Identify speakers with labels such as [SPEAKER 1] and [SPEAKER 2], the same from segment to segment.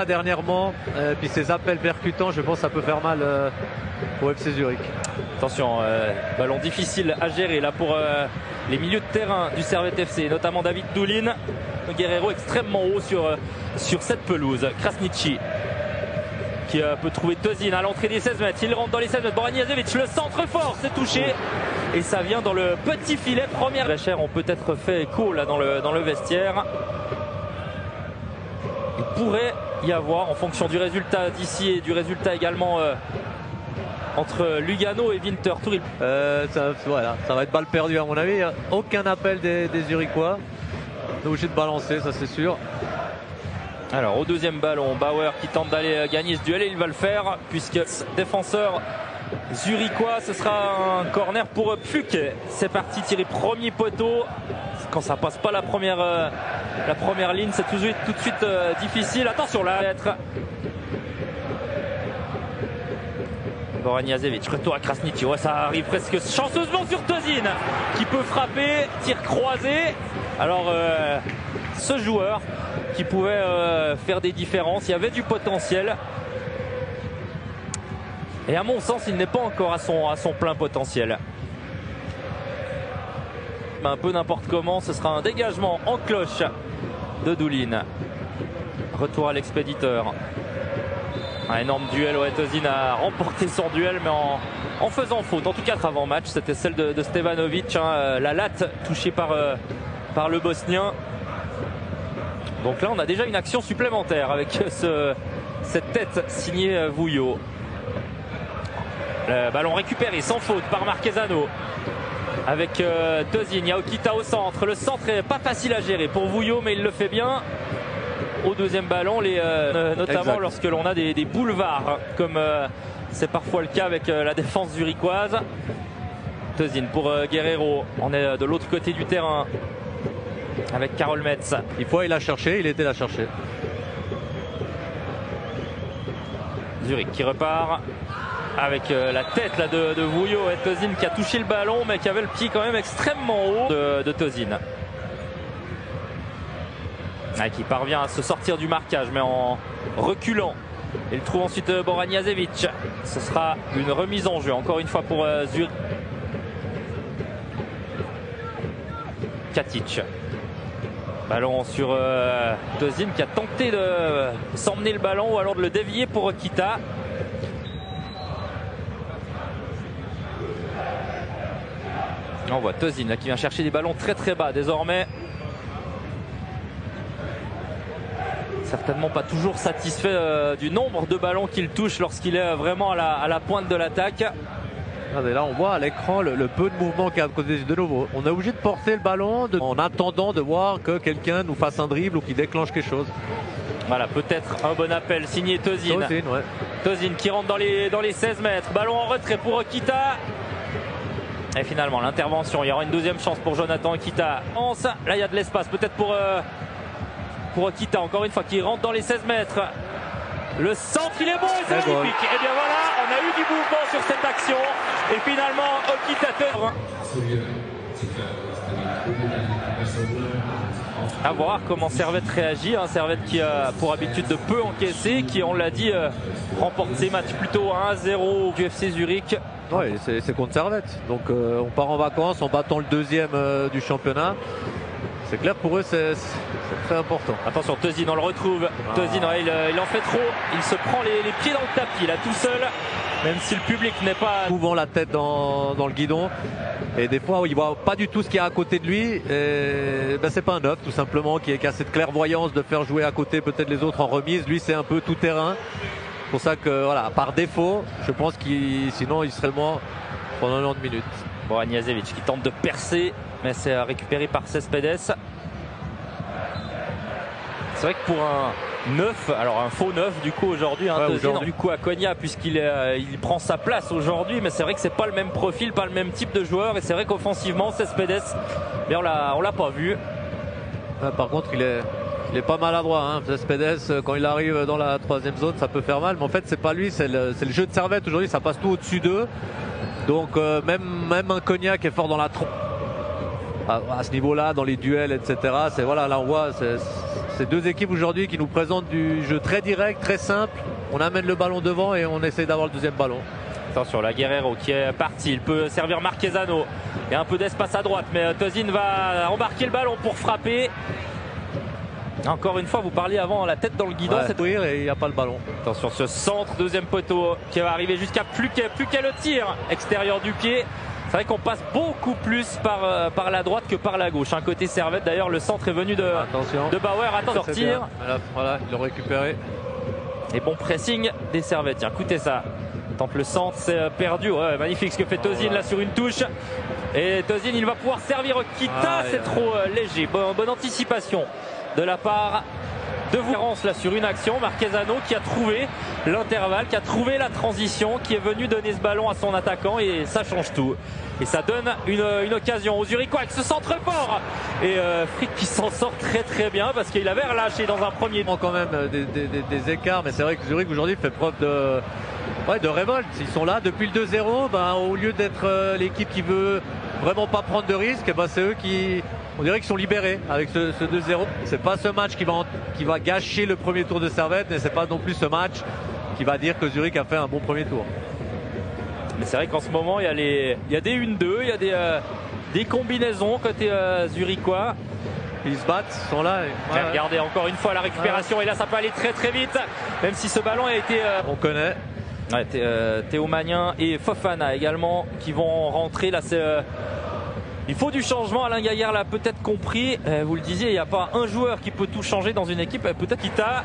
[SPEAKER 1] Dernièrement, puis ses appels percutants, je pense que ça peut faire mal au FC Zurich.
[SPEAKER 2] Attention, ballon difficile à gérer là pour les milieux de terrain du Servette FC, notamment David Doulin. Guerrero extrêmement haut sur cette pelouse. Krasniqi qui peut trouver Tozin à l'entrée des 16 mètres. Il rentre dans les 16 mètres. Boran Jasevic, le centre fort, c'est touché. Et ça vient dans le petit filet. Première. Les chers ont peut-être fait écho là dans le vestiaire. Il pourrait y avoir, en fonction du résultat d'ici et du résultat également entre Lugano et Winterthur.
[SPEAKER 1] Voilà, ça va être balle perdue à mon avis. Aucun appel des Zurichois. On est obligé de balancer, ça c'est sûr.
[SPEAKER 2] Alors au deuxième ballon, Bauer qui tente d'aller gagner ce duel et il va le faire puisque défenseur zurichois, ce sera un corner pour Pfuk. C'est parti, tiré premier poteau. Quand ça passe pas la première ligne, c'est tout de suite difficile. Attention là, être Boran Jasevic, retour à Krasniqi. Ouais, ça arrive presque chanceusement sur Tozin qui peut frapper, tir croisé. Alors ce joueur qui pouvait faire des différences, il y avait du potentiel. Et à mon sens, il n'est pas encore à son plein potentiel. Un peu n'importe comment, ce sera un dégagement en cloche de Doulin. Retour à l'expéditeur. Un énorme duel, ouais, Tozin a remporté son duel mais en faisant faute. En tout cas avant match, c'était celle de Stevanovic, hein, la latte touchée par le Bosnien. Donc là on a déjà une action supplémentaire avec cette tête signée Vouillot. Le ballon récupéré sans faute par Marquezano. Avec Tozin, il y a Okita au centre. Le centre est pas facile à gérer pour Vouillot, mais il le fait bien. Au deuxième ballon, notamment exact. Lorsque l'on a des boulevards, comme c'est parfois le cas avec la défense zurichoise. Tozin pour Guerrero. On est de l'autre côté du terrain avec Karol Metz.
[SPEAKER 1] Il faut aller la chercher, il était la chercher.
[SPEAKER 2] Zurich qui repart. Avec la tête là, de Vouillot et Tozin qui a touché le ballon mais qui avait le pied quand même extrêmement haut de Tozin. Qui parvient à se sortir du marquage mais en reculant. Il trouve ensuite Boran Jasevic. Ce sera une remise en jeu encore une fois pour Zurich. Katic. Ballon sur Tozin qui a tenté de s'emmener le ballon ou alors de le dévier pour Okita. On voit Tozin là, qui vient chercher des ballons très très bas désormais. Certainement pas toujours satisfait du nombre de ballons qu'il touche lorsqu'il est vraiment à la pointe de l'attaque.
[SPEAKER 1] Là on voit à l'écran le peu de mouvement qu'il y a de nouveau. On est obligé de porter le ballon en attendant de voir que quelqu'un nous fasse un dribble ou qu'il déclenche quelque chose.
[SPEAKER 2] Voilà, peut-être un bon appel signé Tozin.
[SPEAKER 1] Ouais.
[SPEAKER 2] Tozin qui rentre dans les 16 mètres. Ballon en retrait pour Okita. Et finalement l'intervention, il y aura une deuxième chance pour Jonathan Okita. Là il y a de l'espace peut-être pour Okita, encore une fois qui rentre dans les 16 mètres. Le centre il est bon et c'est magnifique. Et bien voilà, on a eu du mouvement sur cette action. Et finalement Okita à voir comment Servette réagit. Servette qui a pour habitude de peu encaisser, qui on l'a dit remporte ses matchs plutôt 1-0 du FC Zurich.
[SPEAKER 1] Oui, c'est contre Servette. Donc on part en vacances en battant le deuxième du championnat. C'est clair pour eux, c'est très important.
[SPEAKER 2] Attention, Tozin, on le retrouve. Tozin, il en fait trop. Il se prend les pieds dans le tapis là tout seul. Même si le public n'est pas
[SPEAKER 1] souvent la tête dans le guidon. Et des fois, il voit pas du tout ce qu'il y a à côté de lui. Et c'est pas un neuf, tout simplement, qui a cette clairvoyance de faire jouer à côté peut-être les autres en remise. Lui, c'est un peu tout terrain. C'est pour ça que, voilà, par défaut, je pense sinon il serait mort pendant 90 minutes.
[SPEAKER 2] Boran Jasevic qui tente de percer, mais c'est récupéré par Cespedes. C'est vrai que pour un neuf, alors un faux neuf du coup aujourd'hui, du coup à Konya puisqu'il il prend sa place aujourd'hui, mais c'est vrai que c'est pas le même profil, pas le même type de joueur, et c'est vrai qu'offensivement Cespedes, mais on l'a pas vu.
[SPEAKER 1] Par contre il est pas maladroit, Cespedes, quand il arrive dans la troisième zone ça peut faire mal, mais en fait c'est pas lui, c'est le jeu de Servette aujourd'hui, ça passe tout au-dessus d'eux. Donc même un Konya qui est fort dans la trompe à ce niveau-là, dans les duels, etc. Voilà, là on voit C'est deux équipes aujourd'hui qui nous présentent du jeu très direct, très simple. On amène le ballon devant et on essaie d'avoir le deuxième ballon.
[SPEAKER 2] Attention, la Guerrero qui est parti, il peut servir Marquezano. Il y a un peu d'espace à droite, mais Tozin va embarquer le ballon pour frapper. Encore une fois, vous parliez avant la tête dans le guidon.
[SPEAKER 1] Ouais, et il n'y a pas le ballon.
[SPEAKER 2] Attention, ce centre, deuxième poteau qui va arriver jusqu'à plus qu'à le tir extérieur du pied. C'est vrai qu'on passe beaucoup plus par la droite que par la gauche. Un côté Servette, d'ailleurs, le centre est venu de Bauer. Attends, sortir.
[SPEAKER 1] Voilà, il l'a récupéré.
[SPEAKER 2] Et bon pressing des Servettes. Tiens, écoutez ça. Tente le centre, c'est perdu. Ouais, magnifique ce que fait Tozin là sur une touche. Et Tozin, il va pouvoir servir Kita. C'est trop léger. Bonne anticipation de la part de Vouérance là sur une action. Marquezano qui a trouvé l'intervalle, qui a trouvé la transition, qui est venu donner ce ballon à son attaquant et ça change tout. Et ça donne une occasion aux Zurichois avec ce centre fort. Et Frick qui s'en sort très très bien parce qu'il avait relâché dans un premier temps.
[SPEAKER 1] Quand même des écarts, mais c'est vrai que Zurich aujourd'hui fait preuve de révolte. Ils sont là depuis le 2-0. Au lieu d'être l'équipe qui veut vraiment pas prendre de risques, c'est eux qui, on dirait qu'ils sont libérés avec ce 2-0. C'est pas ce match qui va gâcher le premier tour de Servette, mais c'est pas non plus ce match qui va dire que Zurich a fait un bon premier tour.
[SPEAKER 2] Mais c'est vrai qu'en ce moment, il y a des 1-2, il y a des combinaisons côté Zurichois.
[SPEAKER 1] Ils se battent, ils sont là.
[SPEAKER 2] Regardez encore une fois la récupération et là ça peut aller très très vite, même si ce ballon a été...
[SPEAKER 1] On connaît.
[SPEAKER 2] Ouais, Théo Magnin et Fofana également qui vont rentrer. Là, il faut du changement. Alain Gaillard l'a peut-être compris. Vous le disiez, il n'y a pas un joueur qui peut tout changer dans une équipe. Peut-être Kita.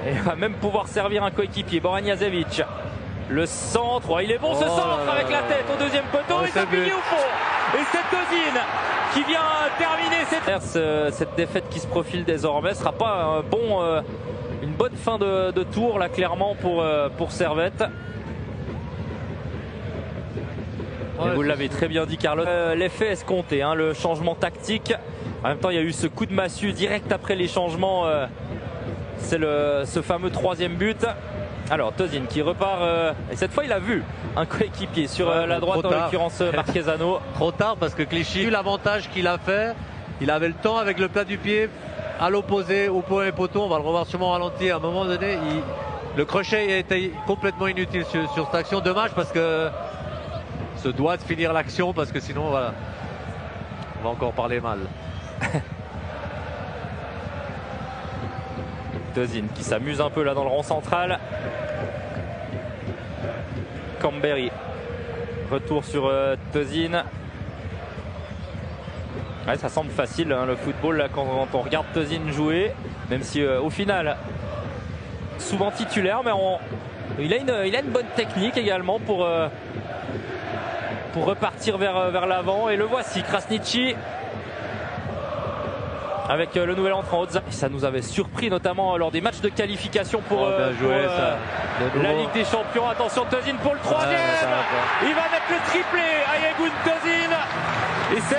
[SPEAKER 2] Et va même pouvoir servir un coéquipier. Boran Jazevic. Le centre. Il est bon ce centre avec la tête au deuxième poteau. Et ça finit au fond. Et c'est Tozin qui vient terminer cette défaite qui se profile désormais. Ce ne sera pas une bonne fin de tour là clairement pour Servette. Et vous l'avez très bien dit Carlos. L'effet escompté, le changement tactique. En même temps il y a eu ce coup de massue direct après les changements. C'est ce fameux troisième but. Alors Tozin qui repart et cette fois il a vu un coéquipier sur la droite, en l'occurrence Marquezano.
[SPEAKER 1] Trop tard parce que Clichy a eu l'avantage qu'il a fait. Il avait le temps avec le plat du pied à l'opposé au premier poteau. On va le revoir sûrement ralenti à un moment donné. Le crochet a été complètement inutile sur cette action. Dommage parce que se doit de finir l'action parce que sinon voilà, on va encore parler mal.
[SPEAKER 2] Tozin qui s'amuse un peu là dans le rond central. Camberi. Retour sur Tozin. Ouais, ça semble facile le football là, quand on regarde Tozin jouer, même si au final souvent titulaire, mais il a une bonne technique également pour repartir vers l'avant. Et le voici, Krasniqi avec le nouvel entrant Haute. Ça nous avait surpris notamment lors des matchs de qualification pour la Ligue des Champions. Attention Tozin pour le troisième. Il va mettre le triplé. Ayegun Tozin. Et c'est